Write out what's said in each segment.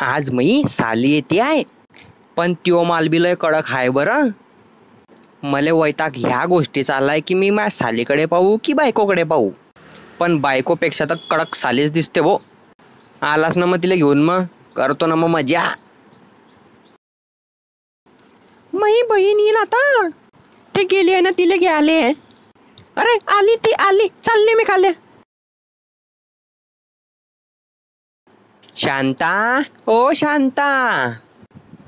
आज मी साली येते आहे, पण त्यो माल बी लय कडक आहे बरं. मले वैताग ह्या गोष्टी चाललाय की मी माझ्या सालीकडे पाहू की बायकोकडे पाहू, पण बायकोपेक्षा तर कडक सालीच दिसते भो. आलास ना मग तिला घेऊन, मग करतो ना मग मजा. मही बहीण येईल आता, ते गेली आहे ना, तिला घ्याले. अरे आली ती आली, चालले मी खाले. शांता, ओ शांता,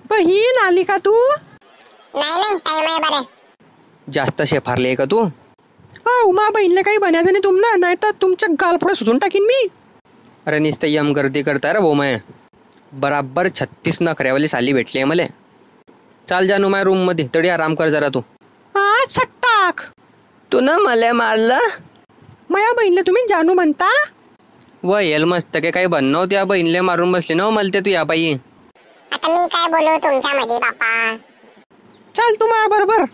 बहीण आली का तू? नाही नाही, टाइम आहे बरं. जास्त शेफारली आहे का तू? उमा बहिणीला काही बनायचं नाही तुमना, नाही तर तुमच्या गालफोडं सुचून टाकीन मी. अरे नुसतं यम गर्दी करता रे भाऊ. मैं बराबर 36 नखऱ्यावाली साली भेटली आहे मला. चाल जानू माझ्या रूम मध्ये, तरी आराम कर जरा तू. टाक तू ना मला मारलं. माया बहिणीला तुम्ही जानू म्हणता? व येल मस्त काही बनणं त्या बहिणीला मारून बसले ना मला तू या बाई. आता मी काय बोलू तुमच्यामध्ये बापा. चाल तू माझ्या बरोबर.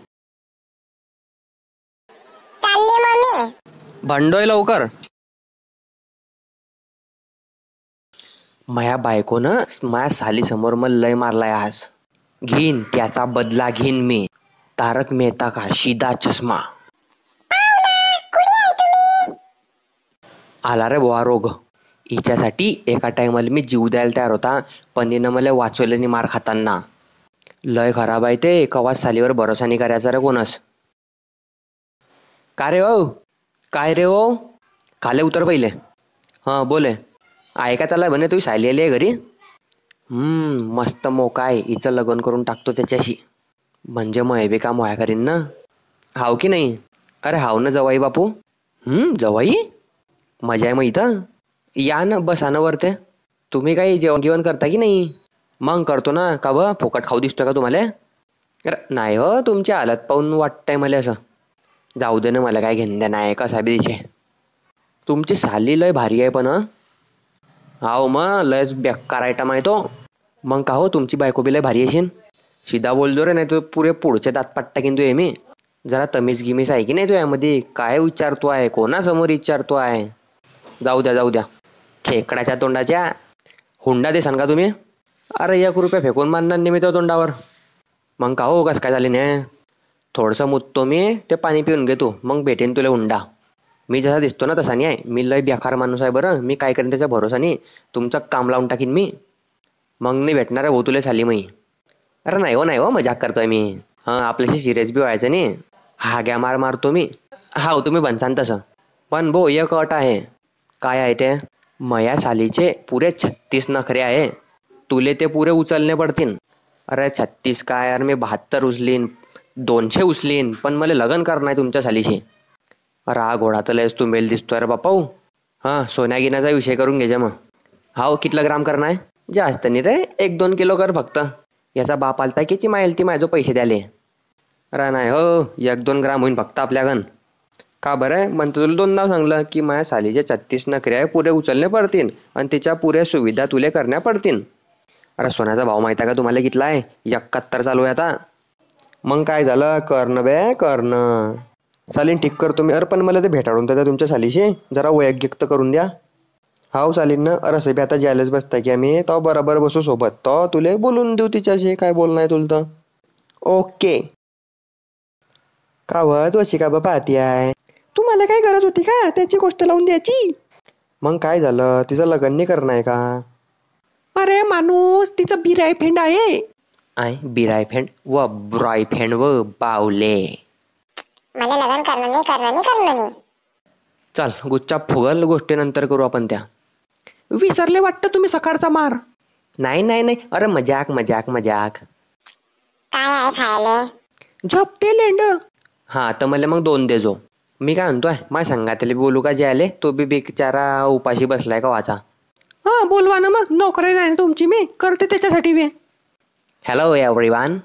चालली मम्मी. भांडोय लवकर. माया बायकोनं माया साली समोर मला लय मारलाय आज. घेईन त्याचा बदला घेईन मी. तारक मेहता का सीधा चष्मा. आला रे बुवा रोग. हिच्यासाठी एका टायमाला मी जीव द्यायला तयार होता, पण हिनं मला वाचवलं नाही मार खाताना. लय खराब आहे ते, कवा सालीवर भरोसा नाही करायचा रे कोणस. का रे हो, काय रे हो, खाले उतर पहिले. हां बोले, ऐका त्याला म्हणे तुम्ही साली आली आहे घरी. मस्त मोका आहे, हिचं लग्न करून टाकतो त्याच्याशी, म्हणजे मग बी काम व्हाया करीन ना. हाव की नाही? अरे हाव ना जवाई बापू. जवाई मजा आहे मग इथं. या ना, बसा ना वरते. तुम्ही काही जेवण गिवण करता की नाही? मग करतो ना, का ब फुकट खाऊ दिसतो का तुम्हाला? अरे नाही हो, तुमची हालत पाहून वाटतंय मला असं. जाऊ दे ना, मला काय घेणं देणं आहे कसा बी दिसे. तुमची साली लय भारी आहे पण. हाव मग लयच बेकार आयटम आहे तो. मग का हो, तुमची बायको बी लय भारी असेल. सीधा बोलतो रे, नाही तर पुरे पुढचे दात पाट्टा किंतु आहे मी. जरा तमीज गिमीज आहे की नाही तू यामध्ये? काय विचारतो आहे, कोणासमोर विचारतो आहे? जाऊ द्या जाऊ द्या, खेकडाच्या तोंडाच्या. हुंडा देसान का तुम्ही? अरे 1 रुपया फेकून मानणार नाही मी त्या तोंडावर. मग का हो, कसं काय झाले ना? थोडंसं मुततो मी, ते पाणी पिऊन घेतो, मग भेटेन तुला हुंडा. मी जसा दिसतो ना तसा नाही आहे, मी लय बेकार माणूस आहे बरं. मी काय करेन त्याच्या भरोसा नाही, तुमचं काम लावून टाकीन मी. मग नाही भेटणार आहे भाऊ तुला साली मई. अरे नाही हो नाही हो, मजाक करतोय मी. हां आपल्याशी सिरियस बी व्हायचं नाही. हाग्या मार मारतो मी. हाव तुम्ही बनसान तसं, पण भाऊ एक अट आहे. काय आहे ते? मया सालीचे पुरे 36 नखरे आहे, तुले ते पुरे उचलणे पडतील. अरे 36 काय यार, मी 72 उचलीन, 200 उचलीन, पण मला लग्न करणं आहे तुमच्या सालीशी. अरे हा घोडा तर लयच तू मेल दिसतोय रे बापा. हां सोन्या गिन्याचा विषय करून घ्यायचा मग. हाव कितला ग्राम करणार आहे? जास्त नाही रे, 1-2 किलो कर फक्त. याचा बाप आलता कीची मायलती माझो पैसे द्याले. अरे नाही हो, 1-2 ग्राम होईन फक्त आपल्याकडं. का बरं म्हणतो तुला 2 सांगलं की माझ्या सालीचे 36 नखरे आहे, पुरे उचलणे पडतील आणि तिच्या पुऱ्या सुविधा तुले करण्या पडतील. अरे सोन्याचा भाव माहिती आहे का तुम्हाला कितला आहे? 71 चालू आहे आता. मग काय झालं, करणं बे करणं. चालेल ठीक करतो मी. अरे पण मला ते भेटाळून तर द्या तुमच्या सालीशी, जरा वैयक्तिक तर करून द्या. हाव चालेल ना. अरे सबी आता जायलाच बसताय की आम्ही, तो बरोबर बसू सोबत, तो तुले बोलून देऊ तिच्याशी, काय बोलणं आहे तुला तर. ओके. का व तू अशी का बा पाहती आहे? तुम्हाला काय गरज होती का त्याची गोष्ट लावून द्यायची? मग काय झालं, तिचं लग्न नाही करणं आहे का? अरे माणूस, तिचं बिरायफ्रेंड आहे. आय बिरायफ्रेंड व ब्रॉयफ्रेंड व बावले. मला लग्न करणार नाही. चल गुच्चा फुगल, गोष्टी नंतर करू आपण त्या. विसरले वाटतं तुम्ही सकाळचा मार. नाही नाही नाही, अरे मजाक मजाक मजाक. काय आहे खायला? झोपते लेंड. हा तर मला मग 2 दे जो. मी काय म्हणतोय, माझ्या संगातीला बोलू का जे तो बी बिचारा उपाशी बसलाय का वाचा. हा बोलवा ना मग, नोकरी नाही तुमची, मी करते त्याच्यासाठी मी. Hello everyone.